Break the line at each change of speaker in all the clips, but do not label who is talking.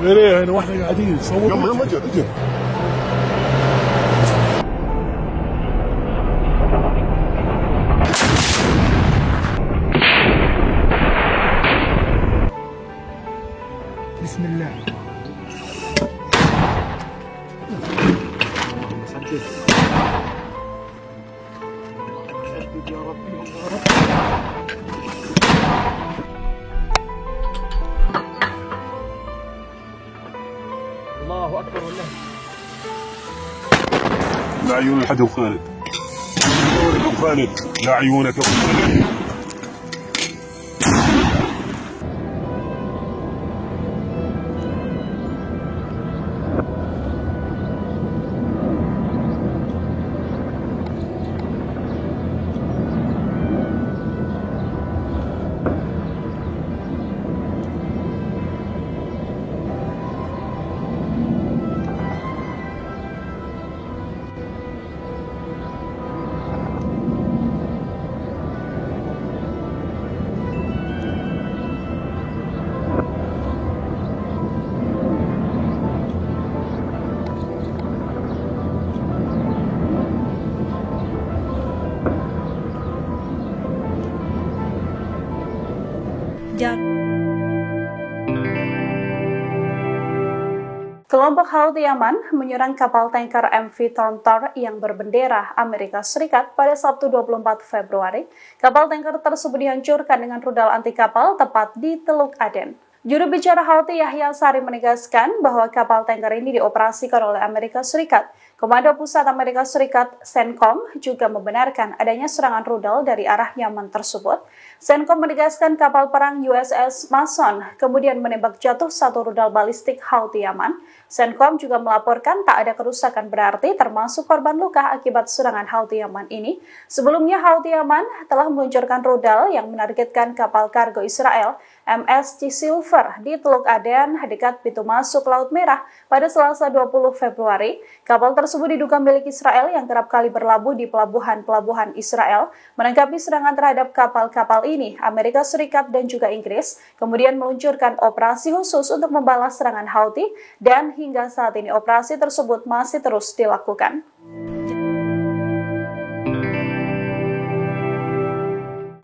ويريها هنا واحنا قاعدين نصور. يلا جد. بسم الله. سجل. يا ربي يا رب. الله أكبر والله. لا عيون الحد وخالد. خالد لا عيونك وخالد.
Kelompok Houthi Yaman menyerang kapal tanker MV Thor yang berbendera Amerika Serikat pada Sabtu 24 Februari. Kapal tanker tersebut dihancurkan dengan rudal anti kapal tepat di Teluk Aden. Juru bicara Houthi Yahya Sari menegaskan bahwa kapal tanker ini dioperasikan oleh Amerika Serikat. Komando Pusat Amerika Serikat, CENTCOM, juga membenarkan adanya serangan rudal dari arah Yaman tersebut. CENTCOM menegaskan kapal perang USS Mason kemudian menembak jatuh satu rudal balistik Houthi Yaman. CENTCOM juga melaporkan tak ada kerusakan berarti termasuk korban luka akibat serangan Houthi Yaman ini. Sebelumnya Houthi Yaman telah meluncurkan rudal yang menargetkan kapal kargo Israel MSC Silver di Teluk Aden dekat pintu masuk Laut Merah pada Selasa 20 Februari. Kapal tersebut diduga milik Israel yang kerap kali berlabuh di pelabuhan-pelabuhan Israel. Menanggapi serangan terhadap kapal-kapal ini, Amerika Serikat dan juga Inggris kemudian meluncurkan operasi khusus untuk membalas serangan Houthi dan hingga saat ini operasi tersebut masih terus dilakukan.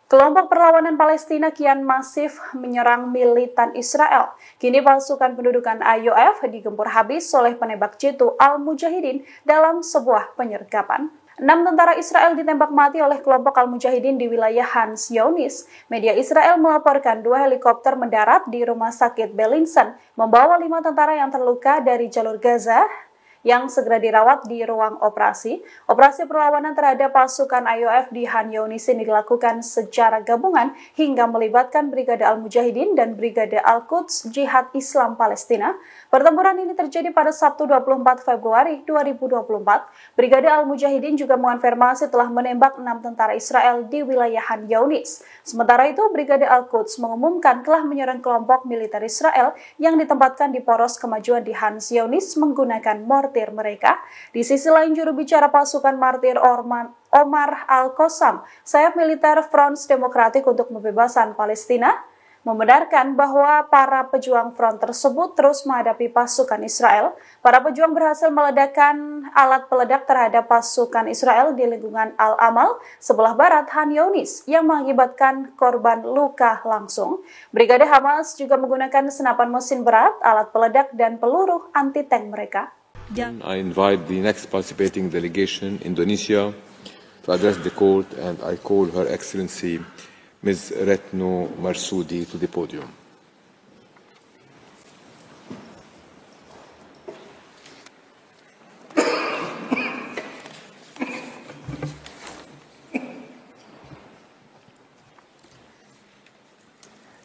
Kelompok perlawanan Palestina kian masif menyerang militan Israel. Kini pasukan pendudukan IOF digempur habis oleh penembak jitu Al-Mujahidin dalam sebuah penyergapan. 6 tentara Israel ditembak mati oleh kelompok Al-Mujahidin di wilayah Zionis. Media Israel melaporkan 2 helikopter mendarat di rumah sakit Belinson, membawa 5 tentara yang terluka dari jalur Gaza yang segera dirawat di ruang operasi. Operasi perlawanan terhadap pasukan IOF di Zionis ini dilakukan secara gabungan hingga melibatkan Brigade Al-Mujahidin dan Brigade Al-Quds Jihad Islam Palestina. Pertempuran ini terjadi pada Sabtu 24 Februari 2024. Brigade Al-Mujahidin juga mengonfirmasi telah menembak 6 tentara Israel di wilayah Zionis. Sementara itu, Brigade Al-Quds mengumumkan telah menyerang kelompok militer Israel yang ditempatkan di poros kemajuan di Zionis menggunakan mortir mereka. Di sisi lain, juru bicara pasukan martir Omar Al-Qassam, sayap militer Front Demokratik untuk Pembebasan Palestina, membenarkan bahwa para pejuang front tersebut terus menghadapi pasukan Israel. Para pejuang berhasil meledakkan alat peledak terhadap pasukan Israel di lingkungan Al-Amal sebelah barat Zionis yang mengakibatkan korban luka langsung. Brigade Hamas juga menggunakan senapan mesin berat, alat peledak, dan peluru anti-tank mereka.
I invite the next participating delegation, Indonesia, to address the court, and I call Her Excellency Ms. Retno Marsudi to the podium.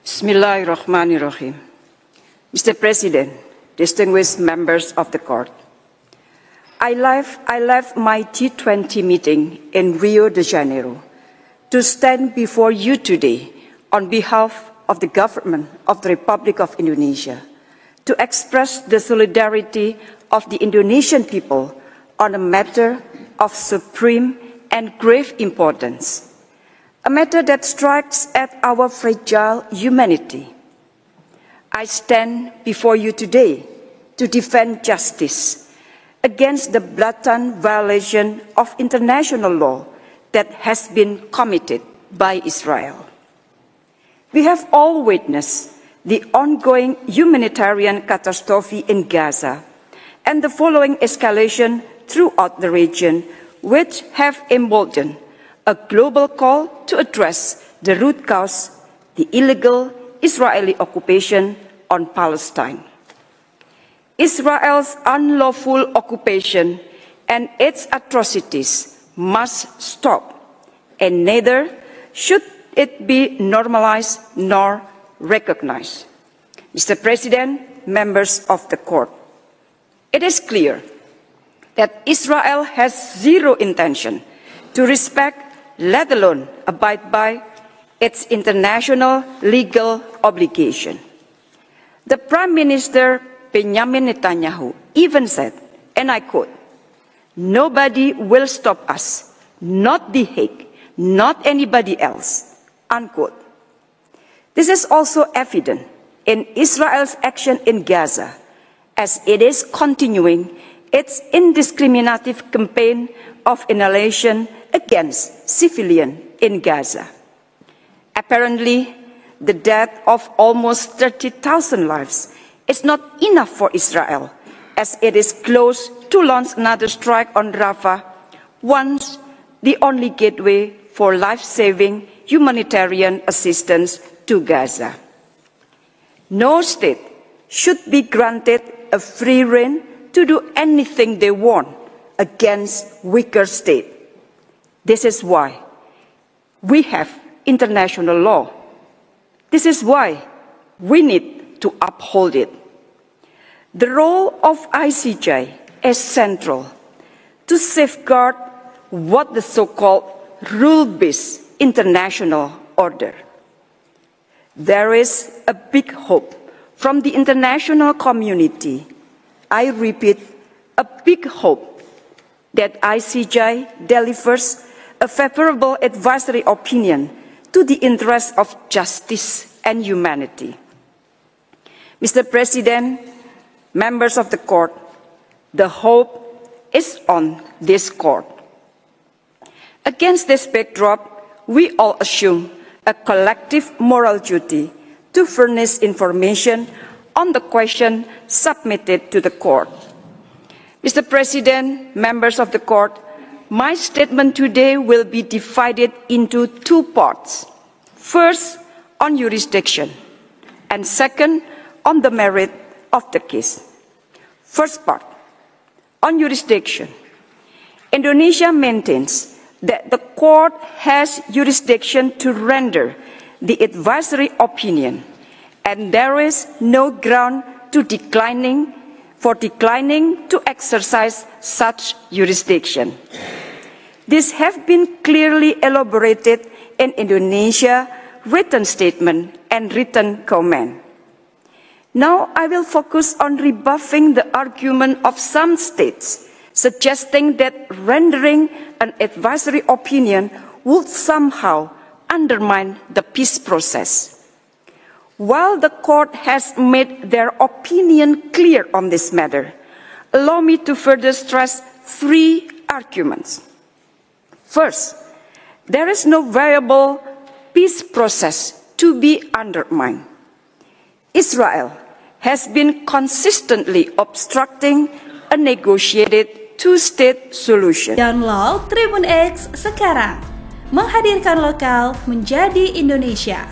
Bismillahirrahmanirrahim. Mr. President, distinguished members of the court, I left my G20 meeting in Rio de Janeiro to stand before you today on behalf of the government of the Republic of Indonesia to express the solidarity of the Indonesian people on a matter of supreme and grave importance, a matter that strikes at our fragile humanity. I stand before you today to defend justice against the blatant violation of international law that has been committed by Israel. We have all witnessed the ongoing humanitarian catastrophe in Gaza and the following escalation throughout the region, which have emboldened a global call to address the root cause, the illegal Israeli occupation on Palestine. Israel's unlawful occupation and its atrocities must stop, and neither should it be normalized nor recognized. Mr. President, members of the court, it is clear that Israel has zero intention to respect, let alone abide by, its international legal obligation. The Prime Minister Benjamin Netanyahu even said, and I quote, "Nobody will stop us, not The Hague, not anybody else," unquote. This is also evident in Israel's action in Gaza, as it is continuing its indiscriminative campaign of annihilation against civilians in Gaza. Apparently, the death of almost 30,000 lives is not enough for Israel, as it is close to launch another strike on Rafah, once the only gateway for life-saving humanitarian assistance to Gaza. No state should be granted a free rein to do anything they want against weaker state. This is why we have international law. This is why we need to uphold it. The role of ICJ is central to safeguard what the so-called rule-based international order. There is a big hope from the international community. I repeat, a big hope that ICJ delivers a favorable advisory opinion to the interests of justice and humanity. Mr. President, members of the court, the hope is on this court. Against this backdrop, we all assume a collective moral duty to furnish information on the question submitted to the court. Mr. President, members of the court, my statement today will be divided into two parts. First, on jurisdiction, and second, on the merit of the case. First part, on jurisdiction. Indonesia maintains that the court has jurisdiction to render the advisory opinion, and there is no ground to declining to exercise such jurisdiction. This has been clearly elaborated in Indonesia written statement and written comment. Now I will focus on rebuffing the argument of some states, suggesting that rendering an advisory opinion would somehow undermine the peace process. While the court has made their opinion clear on this matter, allow me to further stress three arguments. First, there is no viable peace process to be undermined. Israel has been consistently obstructing a negotiated two-state solution.
Download Tribun X sekarang, menghadirkan lokal menjadi Indonesia.